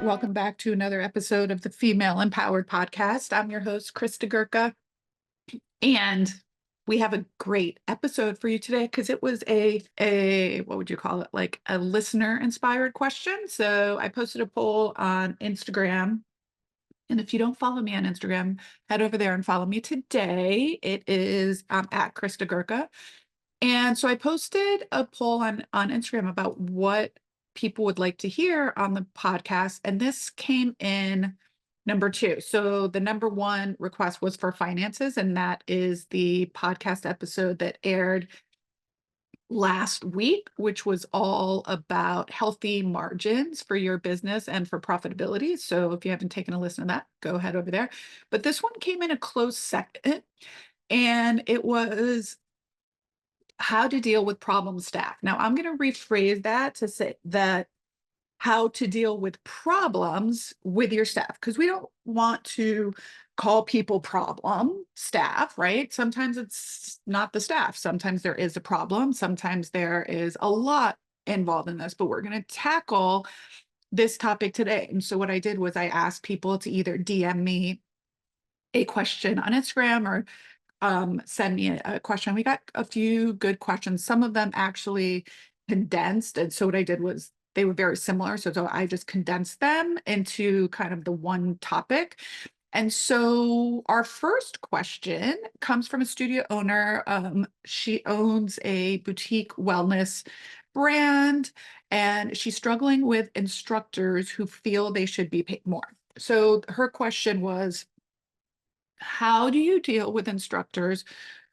Welcome back to another episode of the Female Empowered Podcast. I'm your host, Christa Gurka, and we have a great episode for you today because it was a what would you call it? Like a listener inspired question. So I posted a poll on Instagram. And if you don't follow me on Instagram, head over there and follow me today. It is at Christa Gurka. And so I posted a poll on Instagram about what people would like to hear on the podcast. And this came in number two. So the number one request was for finances, and that is the podcast episode that aired last week, which was all about healthy margins for your business and for profitability. So if you haven't taken a listen to that, go ahead over there. But this one came in a close second, and it was how to deal with problem staff. Now, I'm going to rephrase that to say that how to deal with problems with your staff, because we don't want to call people problem staff, right? Sometimes it's not the staff. Sometimes there is a problem. Sometimes there is a lot involved in this, but we're going to tackle this topic today. And so what I did was I asked people to either DM me a question on Instagram or send me a question. We got a few good questions. Some of them actually condensed. And so what I did was they were very similar. So I just condensed them into kind of the one topic. And so our first question comes from a studio owner. She owns a boutique wellness brand, and she's struggling with instructors who feel they should be paid more. So her question was, how do you deal with instructors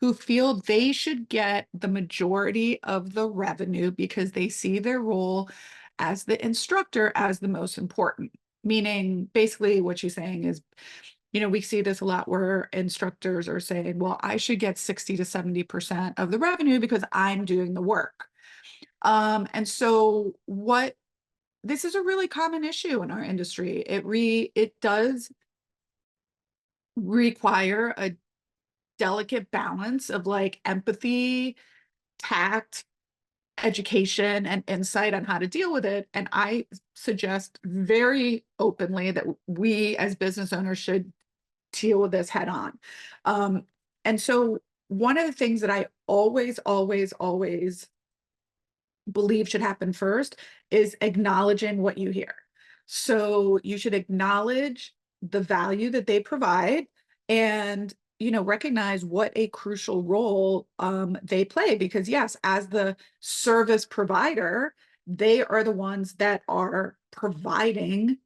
who feel they should get the majority of the revenue because they see their role as the instructor as the most important? Meaning, basically, what she's saying is, we see this a lot where instructors are saying, well, I should get 60 to 70% of the revenue because I'm doing the work. And so this is a really common issue in our industry. It does require a delicate balance of like empathy, tact, education, and insight on how to deal with it. And I suggest very openly that we as business owners should deal with this head on. And so one of the things that I always, always, always believe should happen first is acknowledging what you hear. So you should acknowledge the value that they provide and recognize what a crucial role they play, because yes, as the service provider, they are the ones that are providing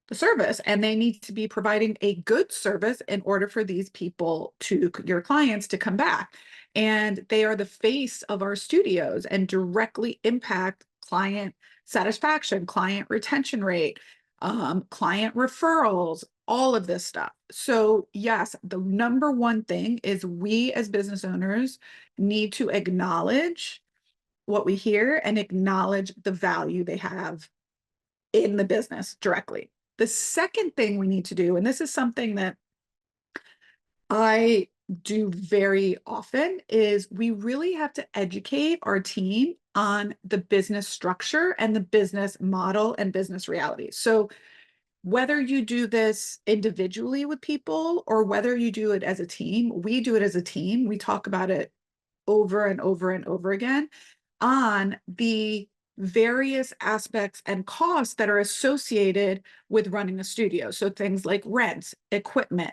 the service, and they need to be providing a good service in order for these people, to your clients, to come back. And they are the face of our studios and directly impact client satisfaction, client retention rate, client referrals, all of this stuff. So yes, the number one thing is we as business owners need to acknowledge what we hear and acknowledge the value they have in the business directly. The second thing we need to do, and this is something that I do very often, is we really have to educate our team on the business structure and the business model and business reality. So whether you do this individually with people or whether you do it as a team, we do it as a team. We talk about it over and over and over again on the various aspects and costs that are associated with running a studio. So things like rent, equipment,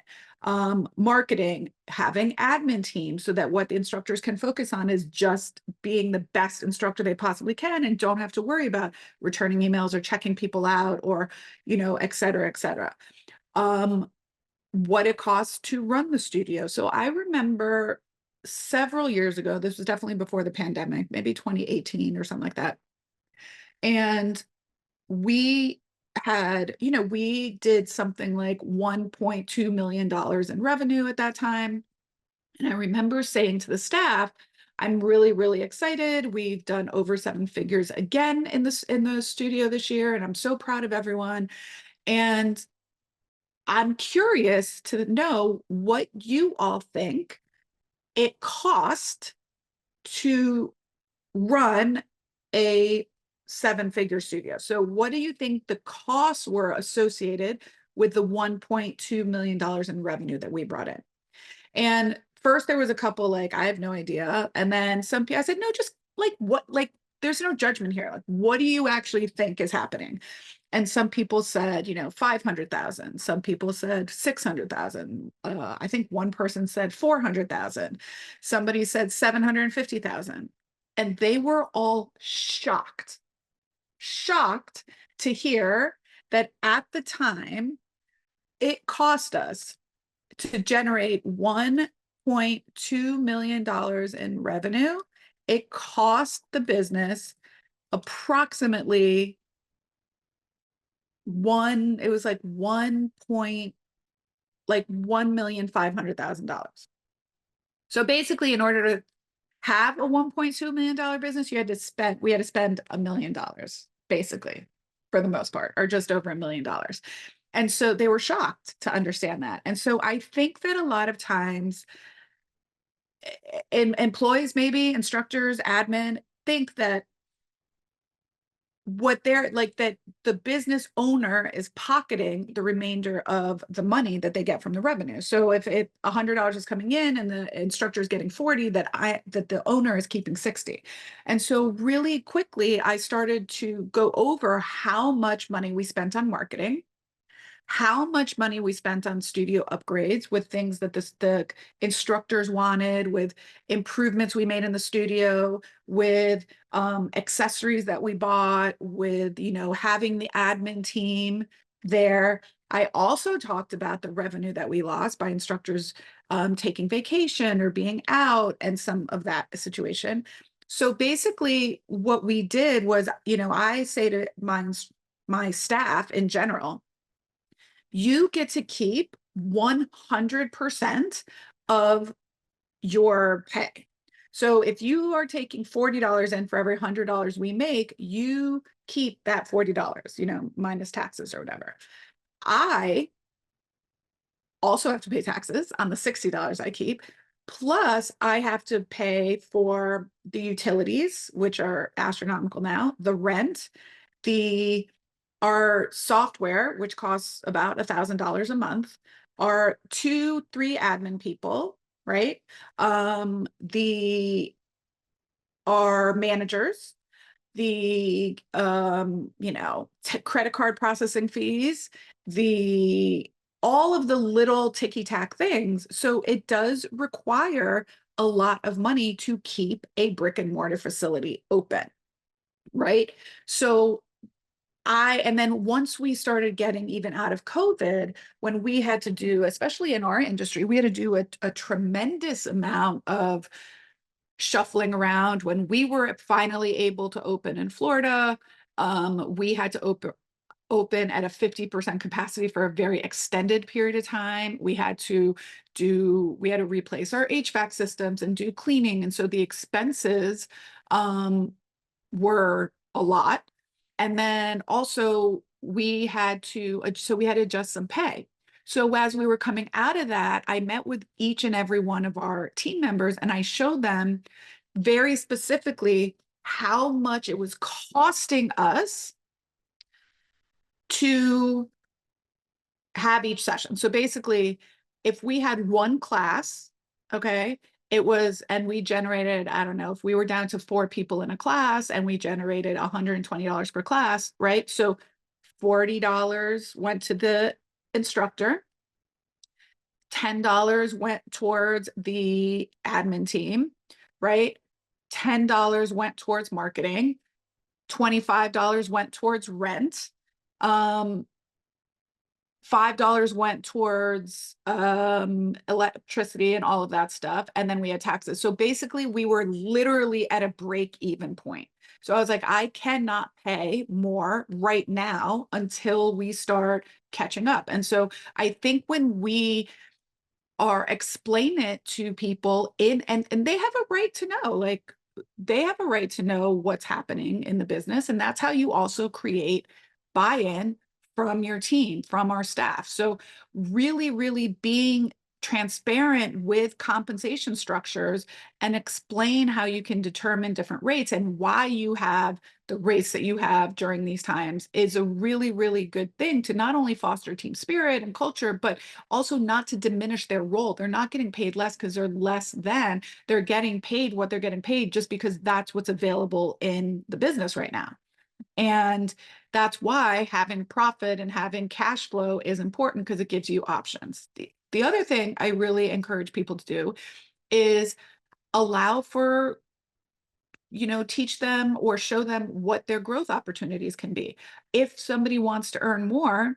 marketing, having admin teams, so that what the instructors can focus on is just being the best instructor they possibly can and don't have to worry about returning emails or checking people out or, et cetera, et cetera. What it costs to run the studio. So I remember several years ago, this was definitely before the pandemic, maybe 2018 or something like that. And we we did something like $1.2 million in revenue at that time. And I remember saying to the staff, I'm really, really excited. We've done over seven figures again in the studio this year, and I'm so proud of everyone. And I'm curious to know what you all think it cost to run a seven-figure studio. So what do you think the costs were associated with the $1.2 million in revenue that we brought in? And first there was a couple like, I have no idea. And then some people, I said, no, just like what, like, there's no judgment here. Like, what do you actually think is happening? And some people said, 500,000. Some people said 600,000. I think one person said 400,000. Somebody said 750,000. And they were all shocked to hear that at the time it cost us to generate $1.2 million in revenue. It cost the business approximately it was like $1,500,000. So basically, in order to have a $1.2 million business, we had to spend $1 million, basically, for the most part, or just over $1 million. And so they were shocked to understand that. And so I think that a lot of times employees, maybe instructors, admin, think that what they're like, that the business owner is pocketing the remainder of the money that they get from the revenue. So if $100 is coming in and the instructor is getting 40, that the owner is keeping 60. And so really quickly, I started to go over how much money we spent on marketing, how much money we spent on studio upgrades with things that the instructors wanted, with improvements we made in the studio, with accessories that we bought, with, having the admin team there. I also talked about the revenue that we lost by instructors taking vacation or being out and some of that situation. So basically what we did was, I say to my staff in general, you get to keep 100% of your pay. So if you are taking $40 in for every $100 we make, you keep that $40, minus taxes or whatever. I also have to pay taxes on the $60 I keep. Plus, I have to pay for the utilities, which are astronomical now, the rent, our software, which costs about $1,000 a month, our 2-3 admin people, right? Our managers, the credit card processing fees, all of the little ticky-tack things. So it does require a lot of money to keep a brick and mortar facility open, right? So and then once we started getting even out of COVID, when we had to do, especially in our industry, we had to do a tremendous amount of shuffling around. When we were finally able to open in Florida, we had to open at a 50% capacity for a very extended period of time. We had to replace our HVAC systems and do cleaning. And so the expenses were a lot. And then also we had to adjust some pay. So as we were coming out of that, I met with each and every one of our team members and I showed them very specifically how much it was costing us to have each session. So basically, if we had one class, okay, and we generated, I don't know, if we were down to 4 people in a class and we generated $120 per class, right? So $40 went to the instructor, $10 went towards the admin team, right? $10 went towards marketing, $25 went towards rent, $5 went towards electricity and all of that stuff. And then we had taxes. So basically we were literally at a break-even point. So I was like, I cannot pay more right now until we start catching up. And so I think when we explain it to people and they have a right to know, like they have a right to know what's happening in the business. And that's how you also create buy-in from your team, from our staff. So really, really being transparent with compensation structures and explain how you can determine different rates and why you have the rates that you have during these times is a really, really good thing to not only foster team spirit and culture, but also not to diminish their role. They're not getting paid less because they're less than, they're getting paid what they're getting paid just because that's what's available in the business right now. And that's why having profit and having cash flow is important because it gives you options. The other thing I really encourage people to do is allow for, teach them or show them what their growth opportunities can be. If somebody wants to earn more,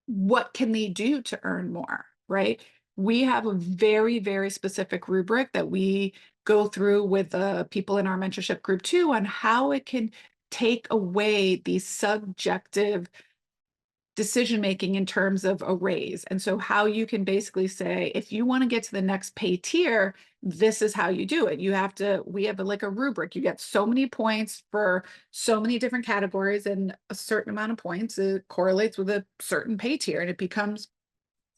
what can they do to earn more, right? We have a very, very specific rubric that we go through with people in our mentorship group too on how it can take away these subjective decision making in terms of a raise. And so how you can basically say, if you want to get to the next pay tier, this is how you do it. We have like a rubric. You get so many points for so many different categories, and a certain amount of points it correlates with a certain pay tier, and it becomes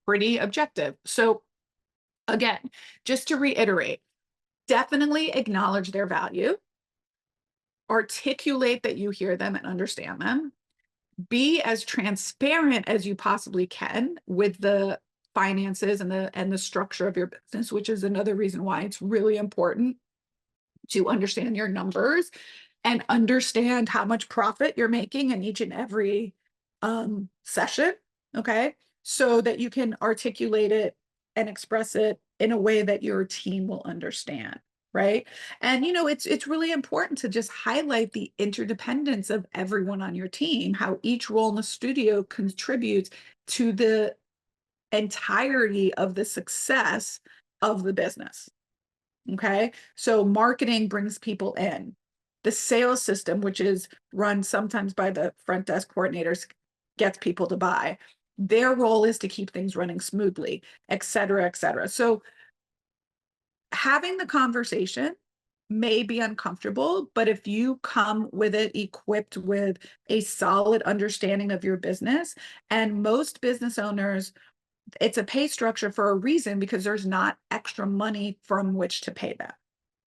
pretty objective. So again, just to reiterate, definitely acknowledge their value, articulate that you hear them and understand them, be as transparent as you possibly can with the finances and the structure of your business, which is another reason why it's really important to understand your numbers and understand how much profit you're making in each and every session. Okay. So that you can articulate it and express it in a way that your team will understand. Right. And, it's really important to just highlight the interdependence of everyone on your team, how each role in the studio contributes to the entirety of the success of the business. Okay. So marketing brings people in. The sales system, which is run sometimes by the front desk coordinators, gets people to buy. Their role is to keep things running smoothly, et cetera, et cetera. So having the conversation may be uncomfortable, but if you come with it equipped with a solid understanding of your business, and most business owners, it's a pay structure for a reason because there's not extra money from which to pay them.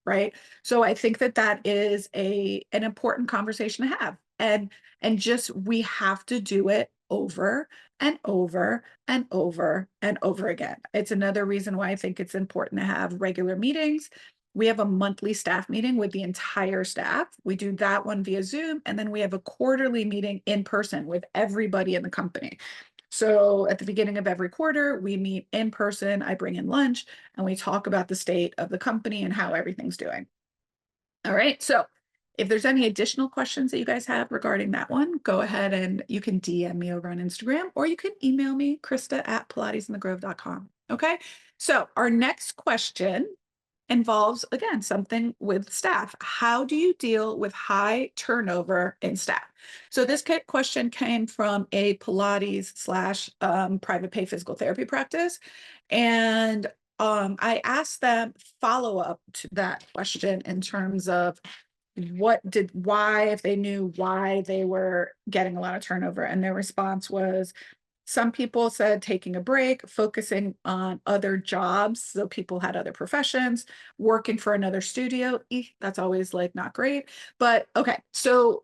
Right. So I think that is an important conversation to have. And just we have to do it over and over and over and over again. It's another reason why I think it's important to have regular meetings. We have a monthly staff meeting with the entire staff. We do that one via Zoom, and then we have a quarterly meeting in person with everybody in the company. So at the beginning of every quarter, we meet in person. I bring in lunch and we talk about the state of the company and how everything's doing. All right. So if there's any additional questions that you guys have regarding that one, go ahead and you can DM me over on Instagram, or you can email me, Krista@pilatesinthegrove.com. Okay. So our next question involves, again, something with staff. How do you deal with high turnover in staff? So this question came from a Pilates / private pay physical therapy practice. And I asked them follow up to that question in terms of why, if they knew why they were getting a lot of turnover. And their response was, some people said taking a break, focusing on other jobs. So people had other professions, working for another studio. That's always like not great. But okay, so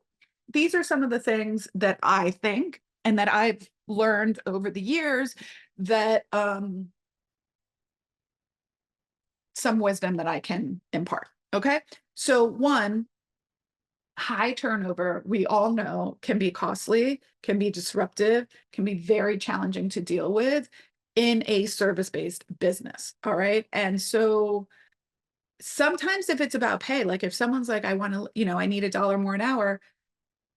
these are some of the things that I think and that I've learned over the years that some wisdom that I can impart. Okay. So one, high turnover, we all know, can be costly, can be disruptive, can be very challenging to deal with in a service-based business. All right. And so sometimes if it's about pay, like if someone's like, I want to, I need $1 more an hour,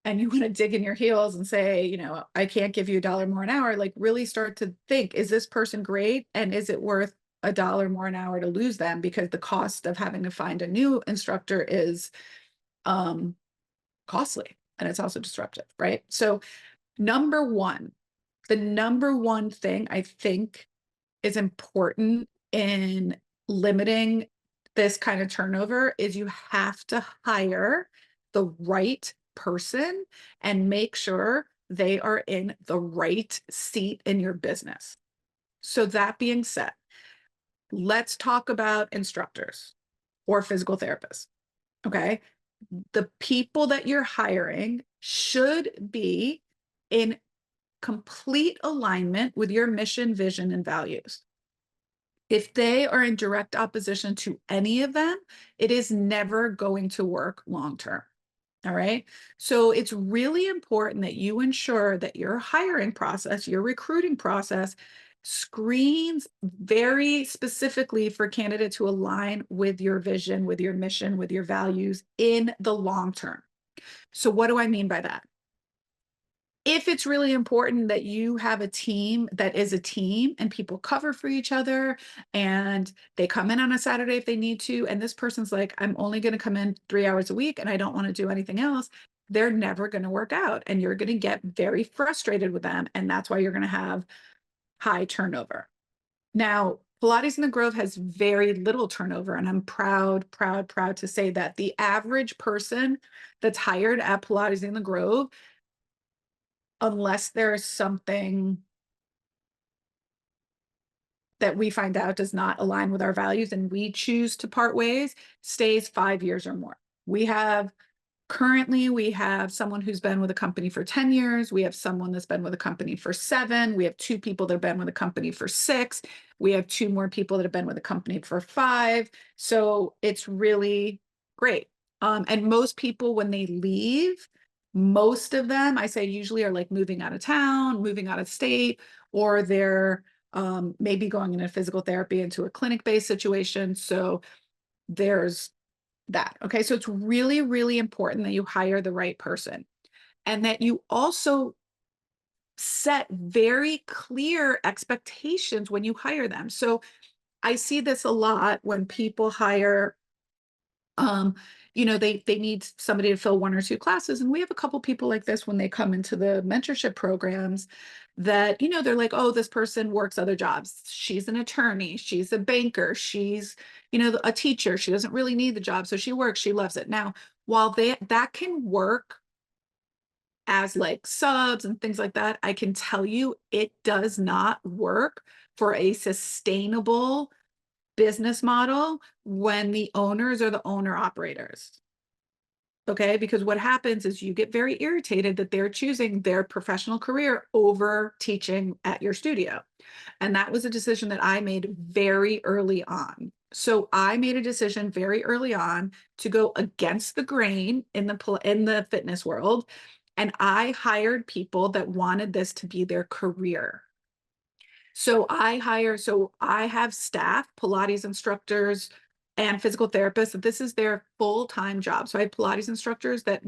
and you want to dig in your heels and say, I can't give you $1 more an hour, like really start to think, is this person great? And is it worth $1 more an hour to lose them? Because the cost of having to find a new instructor is costly, and it's also disruptive, right? So the number one thing I think is important in limiting this kind of turnover is you have to hire the right person and make sure they are in the right seat in your business. So that being said, let's talk about instructors or physical therapists. Okay. The people that you're hiring should be in complete alignment with your mission, vision, and values. If they are in direct opposition to any of them, it is never going to work long term. All right. So it's really important that you ensure that your hiring process, your recruiting process, screens very specifically for candidates who align with your vision, with your mission, with your values in the long term. So, what do I mean by that? If it's really important that you have a team that is a team and people cover for each other and they come in on a Saturday if they need to, and this person's like, I'm only going to come in 3 hours a week and I don't want to do anything else, they're never going to work out and you're going to get very frustrated with them. And that's why you're going to have high turnover. Now, Pilates in the Grove has very little turnover, and I'm proud, proud, proud to say that the average person that's hired at Pilates in the Grove, unless there's something that we find out does not align with our values and we choose to part ways, stays 5 years or more. Currently, we have someone who's been with a company for 10 years. We have someone that's been with a company for 7. We have 2 people that have been with a company for 6. We have 2 more people that have been with a company for 5. So it's really great. And most people, when they leave, most of them, I say usually are like moving out of town, moving out of state, or they're maybe going into physical therapy into a clinic-based situation. So there's that. Okay. So it's really, really important that you hire the right person and that you also set very clear expectations when you hire them. So I see this a lot when people hire, um, they need somebody to fill 1 or 2 classes. And we have a couple people like this when they come into the mentorship programs that, they're like, oh, this person works other jobs. She's an attorney. She's a banker. She's, a teacher. She doesn't really need the job. So she works, she loves it. Now, while that can work as like subs and things like that, I can tell you it does not work for a sustainable business model when the owners are the owner operators. Okay, because what happens is you get very irritated that they're choosing their professional career over teaching at your studio. And that was a decision that I made very early on. So I made a decision very early on to go against the grain in the fitness world, and I hired people that wanted this to be their career. So I have staff, Pilates instructors and physical therapists, that this is their full-time job. So I have Pilates instructors that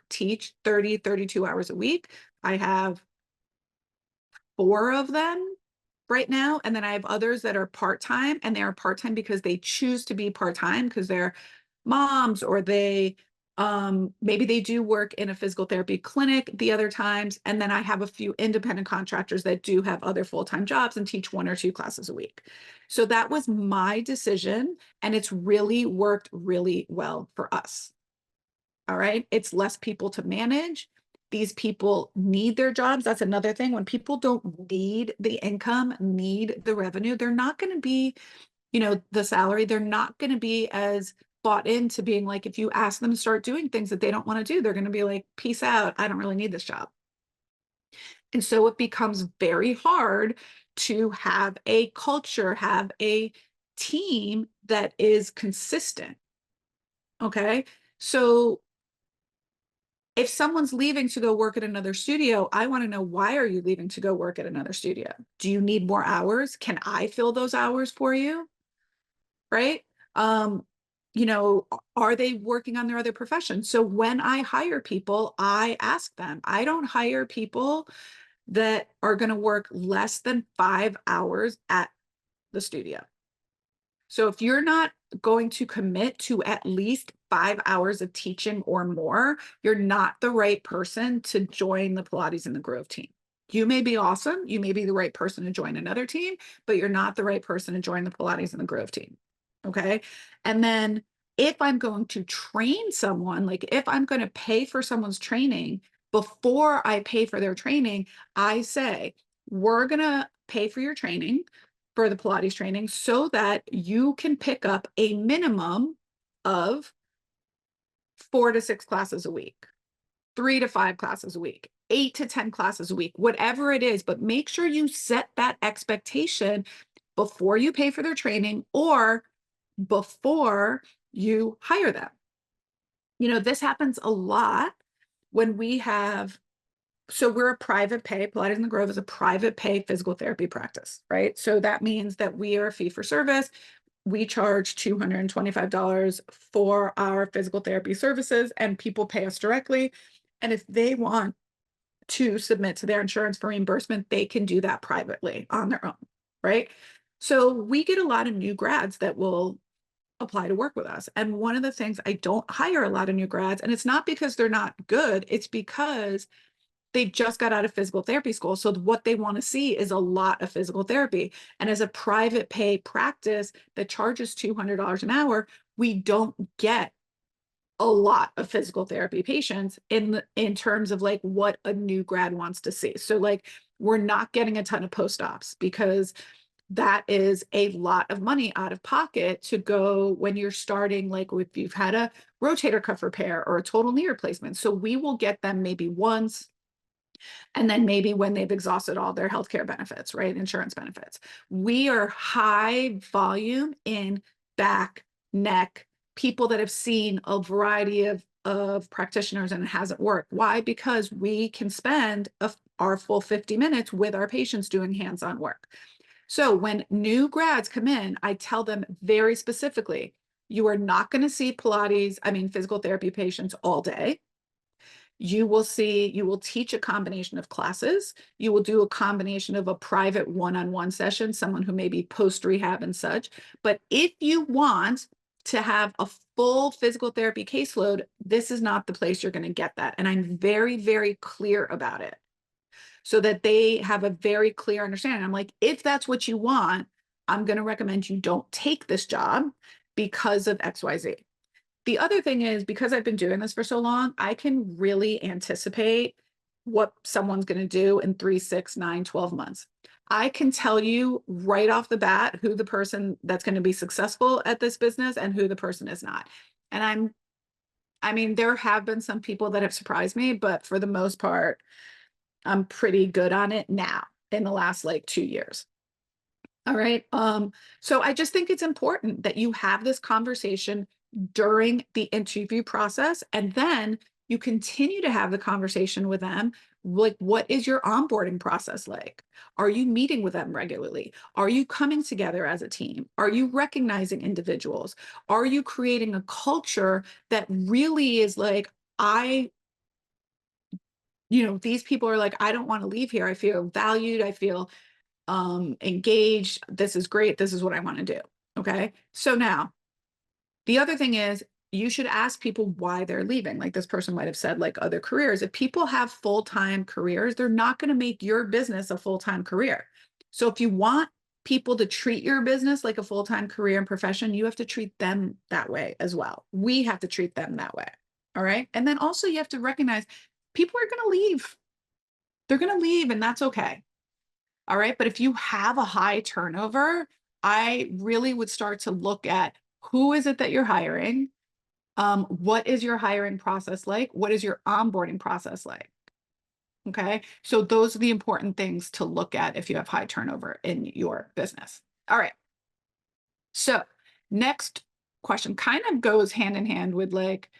teach 30, 32 hours a week. I have 4 of them right now. And then I have others that are part-time, and they are part-time because they choose to be part-time because they're moms, or maybe they do work in a physical therapy clinic the other times. And then I have a few independent contractors that do have other full-time jobs and teach 1 or 2 classes a week. So that was my decision, and it's really worked really well for us. All right. It's less people to manage. These people need their jobs. That's another thing. When people don't need the income, need the revenue, they're not going to be, the salary, they're not going to be as bought into being like, if you ask them to start doing things that they don't want to do, they're going to be like, peace out. I don't really need this job. And so it becomes very hard to have a culture, have a team that is consistent. Okay. So if someone's leaving to go work at another studio, I want to know, why are you leaving to go work at another studio? Do you need more hours? Can I fill those hours for you? Right? Um, are they working on their other profession? So when I hire people, I ask them. I don't hire people that are going to work less than 5 hours at the studio. So if you're not going to commit to at least 5 hours of teaching or more, you're not the right person to join the Pilates in the Grove team. You may be awesome. You may be the right person to join another team, but you're not the right person to join the Pilates in the Grove team. Okay. And then if I'm going to train someone, like if I'm going to pay for someone's training, before I pay for their training, I say, we're going to pay for your training, for the Pilates training, so that you can pick up a minimum of 4 to 6 classes a week, 3 to 5 classes a week, 8 to 10 classes a week, whatever it is. But make sure you set that expectation before you pay for their training or before you hire them. This happens a lot when we have, so we're a private pay, Pilates in the Grove is a private pay physical therapy practice, right? So that means that we are a fee for service. We charge $225 for our physical therapy services, and people pay us directly. And if they want to submit to their insurance for reimbursement, they can do that privately on their own, right? So we get a lot of new grads that will apply to work with us. And one of the things, I don't hire a lot of new grads, and it's not because they're not good, it's because they just got out of physical therapy school. So what they want to see is a lot of physical therapy. And as a private pay practice that charges $200 an hour, we don't get a lot of physical therapy patients in terms of like what a new grad wants to see. So like we're not getting a ton of post-ops because that is a lot of money out of pocket to go when you're starting, like if you've had a rotator cuff repair or a total knee replacement. So we will get them maybe once, and then maybe when they've exhausted all their healthcare benefits, right? Insurance benefits. We are high volume in back, neck, people that have seen a variety of practitioners and it hasn't worked. Why? Because we can spend our full 50 minutes with our patients doing hands-on work. So when new grads come in, I tell them very specifically, you are not going to see physical therapy patients all day. You will teach a combination of classes. You will do a combination of a private one-on-one session, someone who may be post-rehab and such. But if you want to have a full physical therapy caseload, this is not the place you're going to get that. And I'm very, very clear about it so that they have a very clear understanding. I'm like, if that's what you want, I'm going to recommend you don't take this job because of XYZ. The other thing is, because I've been doing this for so long, I can really anticipate what someone's going to do in 3, 6, 9, 12 months. I can tell you right off the bat who the person that's going to be successful at this business and who the person is not. And there have been some people that have surprised me, but for the most part, I'm pretty good on it now in the last like 2 years. All right. So I just think it's important that you have this conversation during the interview process, and then you continue to have the conversation with them. Like, what is your onboarding process like? Are you meeting with them regularly? Are you coming together as a team? Are you recognizing individuals? Are you creating a culture that really is like, these people are like, I don't want to leave here. I feel valued. I feel engaged. This is great. This is what I want to do. Okay. So now the other thing is you should ask people why they're leaving. Like this person might have said, like other careers. If people have full-time careers, they're not going to make your business a full-time career. So if you want people to treat your business like a full-time career and profession, you have to treat them that way as well. We have to treat them that way. All right. And then also you have to recognize people are going to leave. They're going to leave, and that's okay. All right. But if you have a high turnover, I really would start to look at who is it that you're hiring? What is your hiring process like? What is your onboarding process like? Okay. So those are the important things to look at if you have high turnover in your business. All right. So next question kind of goes hand in hand with like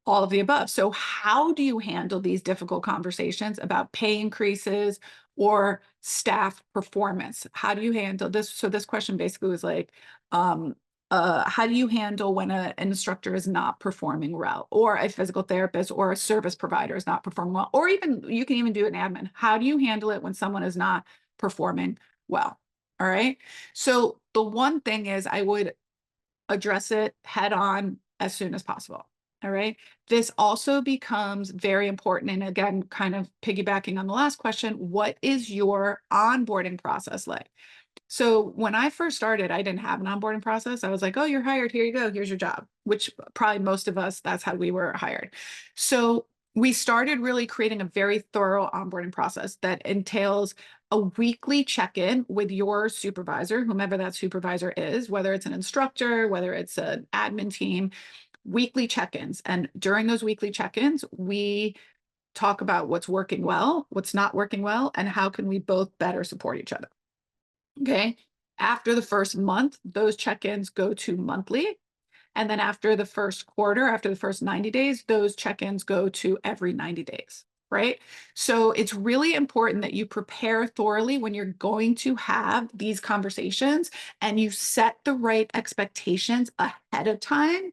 all of the above. So how do you handle these difficult conversations about pay increases or staff performance? How do you handle this? So this question basically was like, how do you handle when an instructor is not performing well, or a physical therapist or a service provider is not performing well, or even you can even do an admin. How do you handle it when someone is not performing well? All right. So the one thing is I would address it head on as soon as possible. All right. This also becomes very important. And again, kind of piggybacking on the last question, what is your onboarding process like? So when I first started, I didn't have an onboarding process. I was like, oh, you're hired. Here you go. Here's your job, which probably most of us, that's how we were hired. So we started really creating a very thorough onboarding process that entails a weekly check-in with your supervisor, whomever that supervisor is, whether it's an instructor, whether it's an admin team, weekly check-ins. And during those weekly check-ins, we talk about what's working well, what's not working well, and how can we both better support each other. Okay. After the first month, those check-ins go to monthly. And then after the first quarter, after the first 90 days, those check-ins go to every 90 days, right? So it's really important that you prepare thoroughly when you're going to have these conversations and you set the right expectations ahead of time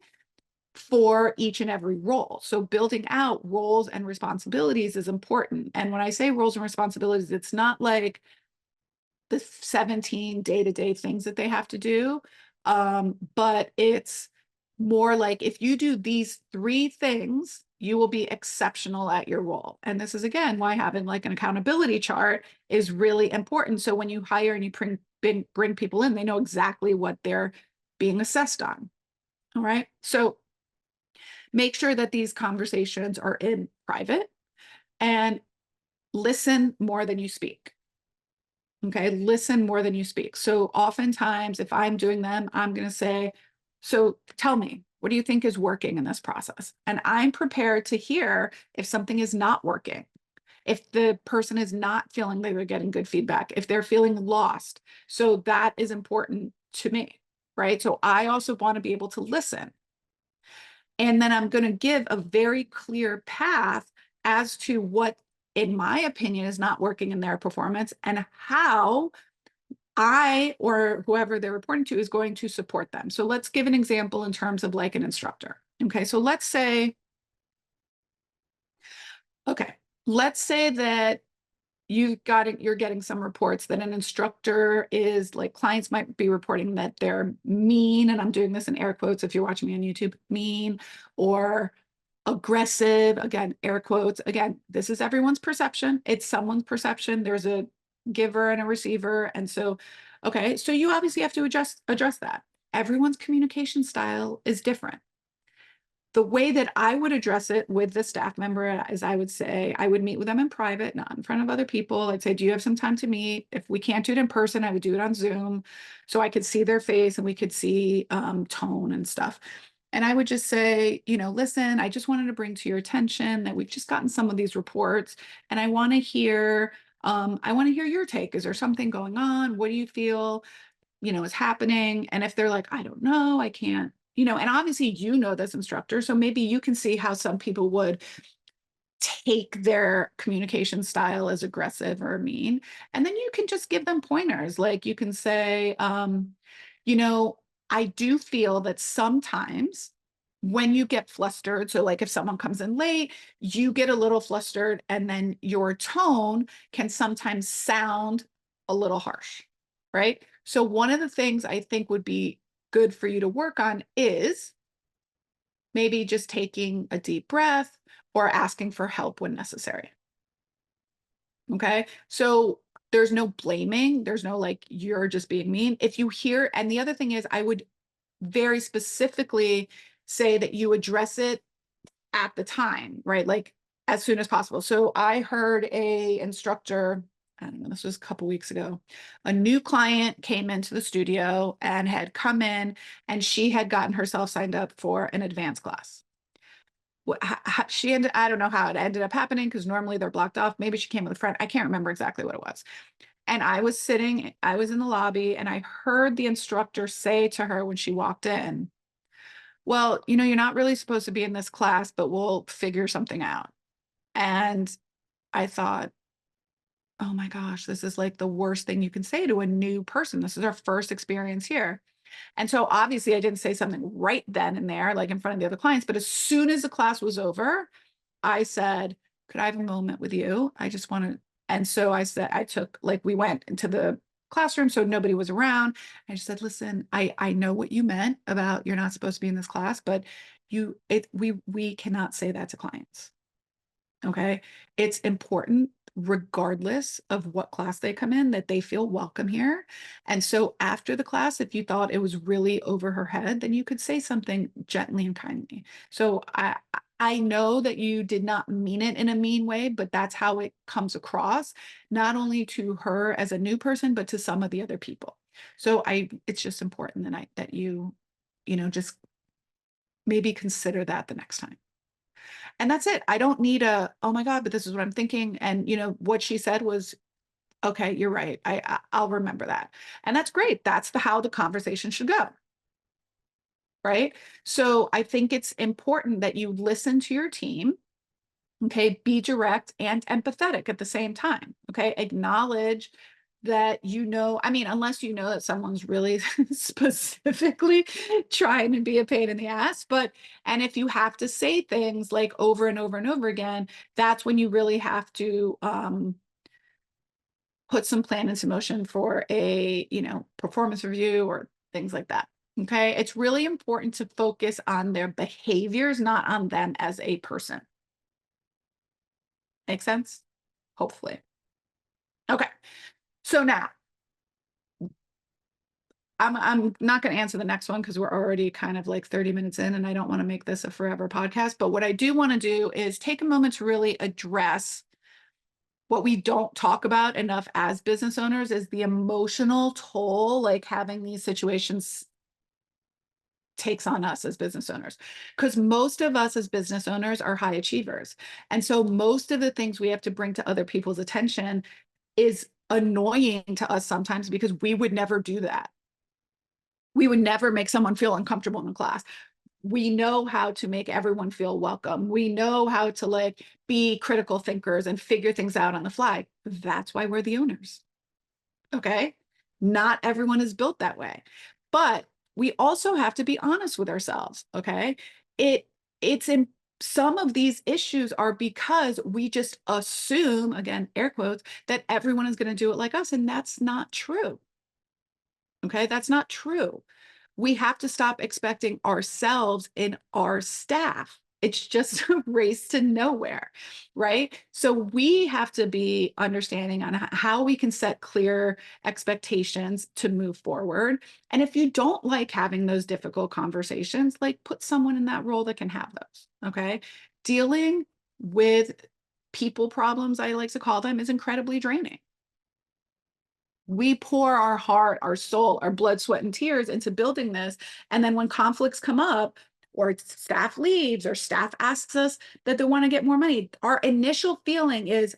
for each and every role. So building out roles and responsibilities is important. And when I say roles and responsibilities, it's not like the 17 day-to-day things that they have to do. But it's more like if you do these 3 things, you will be exceptional at your role. And this is again why having like an accountability chart is really important. So when you hire and you bring people in, they know exactly what they're being assessed on. All right. So make sure that these conversations are in private and listen more than you speak. Okay, listen more than you speak. So oftentimes, if I'm doing them, I'm going to say, so tell me, what do you think is working in this process? And I'm prepared to hear if something is not working, if the person is not feeling like they're getting good feedback, if they're feeling lost. So that is important to me, right? So I also want to be able to listen. And then I'm going to give a very clear path as to what, in my opinion, is not working in their performance and how I or whoever they're reporting to is going to support them. So let's give an example in terms of like an instructor. Okay, so let's say that you're getting some reports that an instructor is like clients might be reporting that they're mean, and I'm doing this in air quotes if you're watching me on YouTube, mean or aggressive, again, air quotes. Again, this is everyone's perception. It's someone's perception. There's a giver and a receiver. And so, okay, so you obviously have to address that. Everyone's communication style is different. The way that I would address it with the staff member is I would say, I would meet with them in private, not in front of other people. I'd say, do you have some time to meet? If we can't do it in person, I would do it on Zoom so I could see their face and we could see tone and stuff. And I would just say, listen, I just wanted to bring to your attention that we've just gotten some of these reports and I want to hear your take. Is there something going on? What do you feel, is happening? And if they're like, I don't know, I can't, and obviously, this instructor, so maybe you can see how some people would take their communication style as aggressive or mean. And then you can just give them pointers. Like you can say, I do feel that sometimes when you get flustered, so like if someone comes in late, you get a little flustered and then your tone can sometimes sound a little harsh, right? So one of the things I think would be good for you to work on is maybe just taking a deep breath or asking for help when necessary. Okay. So there's no blaming. There's no like, you're just being mean. If you hear, and the other thing is, I would very specifically say that you address it at the time, right? Like as soon as possible. So I heard a instructor, I don't know, this was a couple weeks ago. A new client came into the studio and had come in and she had gotten herself signed up for an advanced class. I don't know how it ended up happening because normally they're blocked off. Maybe she came with a friend. I can't remember exactly what it was. And I was in the lobby and I heard the instructor say to her when she walked in, well, you're not really supposed to be in this class, but we'll figure something out. And I thought, oh my gosh, this is like the worst thing you can say to a new person. This is our first experience here. And so obviously I didn't say something right then and there, like in front of the other clients, but as soon as the class was over, I said, could I have a moment with you? I just want to. And so I said, we went into the classroom, so nobody was around. I just said, listen, I know what you meant about you're not supposed to be in this class, but we cannot say that to clients. Okay. It's important, regardless of what class they come in, that they feel welcome here. And so after the class, if you thought it was really over her head, then you could say something gently and kindly. So I know that you did not mean it in a mean way, but that's how it comes across, not only to her as a new person, but to some of the other people. So it's just important that just maybe consider that the next time. And that's it. I don't need oh my God, but this is what I'm thinking. And what she said was, okay, you're right. I'll remember that. And that's great. That's how the conversation should go. Right. So I think it's important that you listen to your team. Okay. Be direct and empathetic at the same time. Okay. Acknowledge that, I mean, unless you know that someone's really specifically trying to be a pain in the ass, and if you have to say things like over and over and over again, that's when you really have to, put some plan into motion for a, performance review or things like that. Okay. It's really important to focus on their behaviors, not on them as a person. Make sense? Hopefully. Okay. So now I'm not going to answer the next one because we're already kind of like 30 minutes in and I don't want to make this a forever podcast. But what I do want to do is take a moment to really address what we don't talk about enough as business owners is the emotional toll, like having these situations takes on us as business owners. Because most of us as business owners are high achievers. And so most of the things we have to bring to other people's attention is annoying to us sometimes because we would never do that. We would never make someone feel uncomfortable in a class. We know how to make everyone feel welcome. We know how to like be critical thinkers and figure things out on the fly. That's why we're the owners. Okay. Not everyone is built that way. But we also have to be honest with ourselves. Okay. It's in some of these issues are because we just assume, again, air quotes, that everyone is going to do it like us. And that's not true. Okay. That's not true. We have to stop expecting ourselves in our staff. It's just a race to nowhere, right? So we have to be understanding on how we can set clear expectations to move forward. And if you don't like having those difficult conversations, like put someone in that role that can have those, okay? Dealing with people problems, I like to call them, is incredibly draining. We pour our heart, our soul, our blood, sweat, and tears into building this. And then when conflicts come up, or staff leaves, or staff asks us that they want to get more money, our initial feeling is,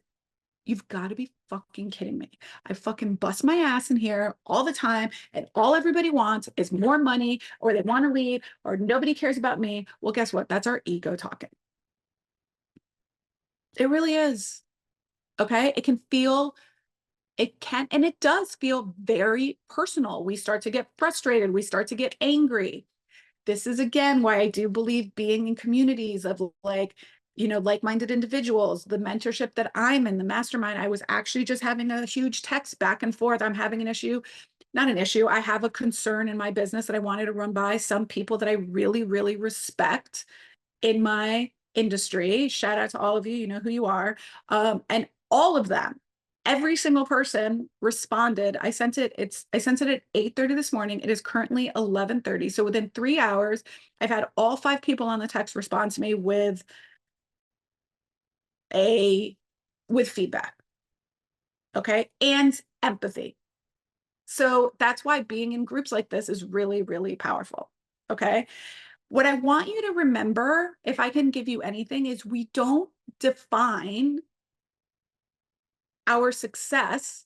you've got to be fucking kidding me. I fucking bust my ass in here all the time, and all everybody wants is more money, or they want to leave, or nobody cares about me. Well, guess what? That's our ego talking. It really is. Okay. It can, and it does feel very personal. We start to get frustrated. We start to get angry. This is again why I do believe being in communities of like-minded individuals, the mentorship that I'm in, the mastermind. I was actually just having a huge text back and forth. I'm having an issue, not an issue. I have a concern in my business that I wanted to run by some people that I really, really respect in my industry. Shout out to all of you, you know who you are. And all of them, every single person responded. I sent it at 8:30 this morning. It is currently 11:30. So within 3 hours, I've had all 5 people on the text respond to me with feedback. Okay. And empathy. So that's why being in groups like this is really, really powerful. Okay. What I want you to remember, if I can give you anything, is we don't define our success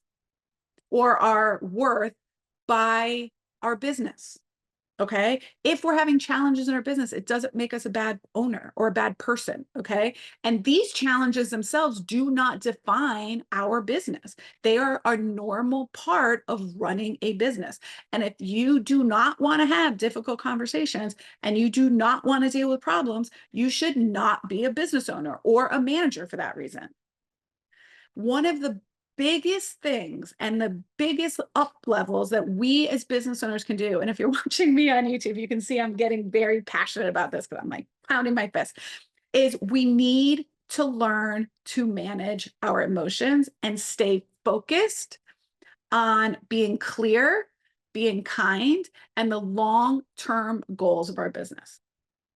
or our worth by our business. Okay. If we're having challenges in our business, it doesn't make us a bad owner or a bad person. Okay. And these challenges themselves do not define our business. They are a normal part of running a business. And if you do not want to have difficult conversations and you do not want to deal with problems, you should not be a business owner or a manager for that reason. One of the biggest things and the biggest up levels that we as business owners can do, and if you're watching me on YouTube, you can see I'm getting very passionate about this because I'm like pounding my fist, is we need to learn to manage our emotions and stay focused on being clear, being kind, and the long-term goals of our business.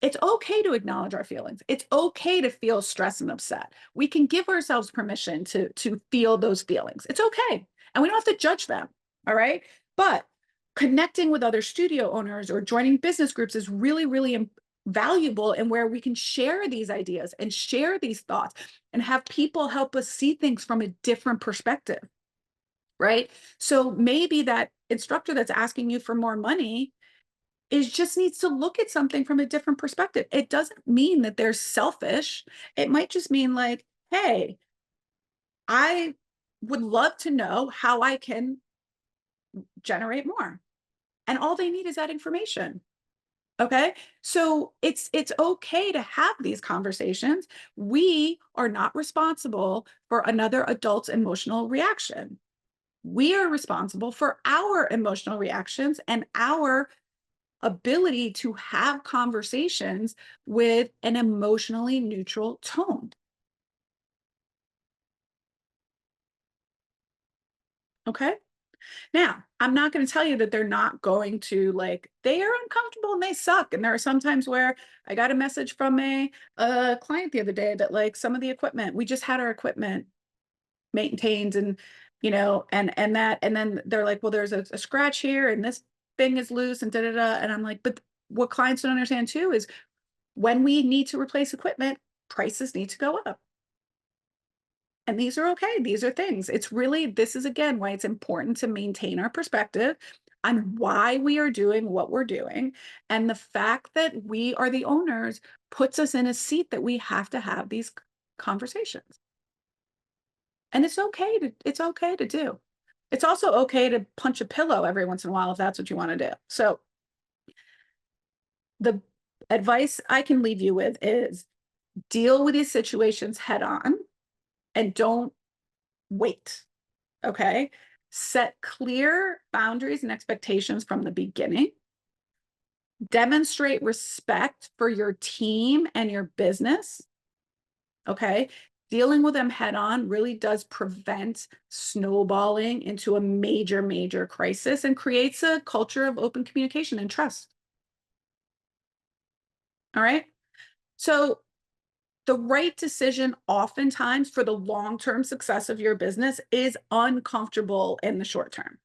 It's okay to acknowledge our feelings. It's okay to feel stressed and upset. We can give ourselves permission to feel those feelings. It's okay. And we don't have to judge them. All right. But connecting with other studio owners or joining business groups is really, really valuable, and where we can share these ideas and share these thoughts and have people help us see things from a different perspective. Right. So maybe that instructor that's asking you for more money is just needs to look at something from a different perspective. It doesn't mean that they're selfish. It might just mean like, hey, I would love to know how I can generate more. And all they need is that information. Okay. So it's okay to have these conversations. We are not responsible for another adult's emotional reaction. We are responsible for our emotional reactions and our ability to have conversations with an emotionally neutral tone. Okay. Now, I'm not going to tell you that they're not going to, like, they are uncomfortable and they suck. And there are some times where I got a message from a client the other day that, like, some of the equipment, we just had our equipment maintained, and, and then they're like, well, there's a scratch here and this thing is loose and da da da. And I'm like, but what clients don't understand too is when we need to replace equipment, prices need to go up. And these are okay. These are things. It's really, this is again why it's important to maintain our perspective on why we are doing what we're doing. And the fact that we are the owners puts us in a seat that we have to have these conversations. And it's okay to do. It's also okay to punch a pillow every once in a while if that's what you want to do. So the advice I can leave you with is deal with these situations head on and don't wait. Okay. Set clear boundaries and expectations from the beginning. Demonstrate respect for your team and your business. Okay. Dealing with them head on really does prevent snowballing into a major, major crisis and creates a culture of open communication and trust. All right. So, the right decision oftentimes for the long-term success of your business is uncomfortable in the short term.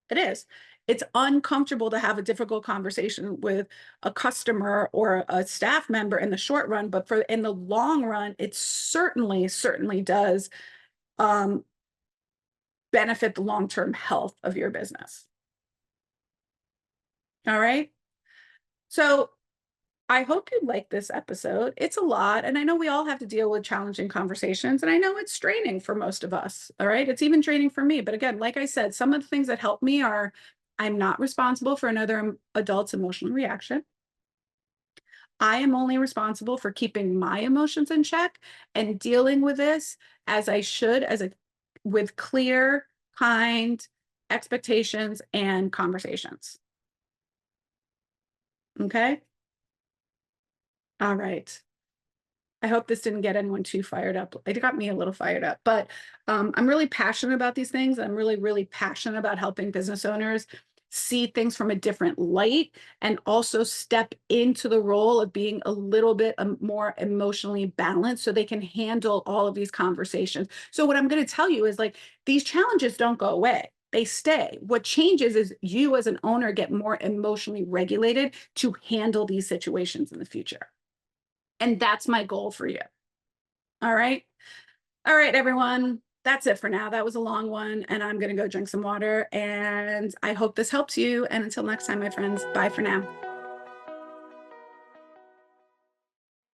It is. It's uncomfortable to have a difficult conversation with a customer or a staff member in the short run, but for in the long run, it certainly, certainly does um, benefit the long-term health of your business. All right. So I hope you like this episode. It's a lot. And I know we all have to deal with challenging conversations. And I know it's draining for most of us. All right. It's even draining for me. But again, like I said, some of the things that help me are I'm not responsible for another adult's emotional reaction. I am only responsible for keeping my emotions in check and dealing with this as I should, with clear, kind expectations and conversations. Okay. All right. I hope this didn't get anyone too fired up. It got me a little fired up, but I'm really passionate about these things. I'm really, really passionate about helping business owners see things from a different light and also step into the role of being a little bit more emotionally balanced so they can handle all of these conversations. So what I'm going to tell you is, like, these challenges don't go away. They stay. What changes is you as an owner get more emotionally regulated to handle these situations in the future. And that's my goal for you. All right. All right, everyone. That's it for now. That was a long one, and I'm going to go drink some water. And I hope this helps you. And until next time, my friends, bye for now.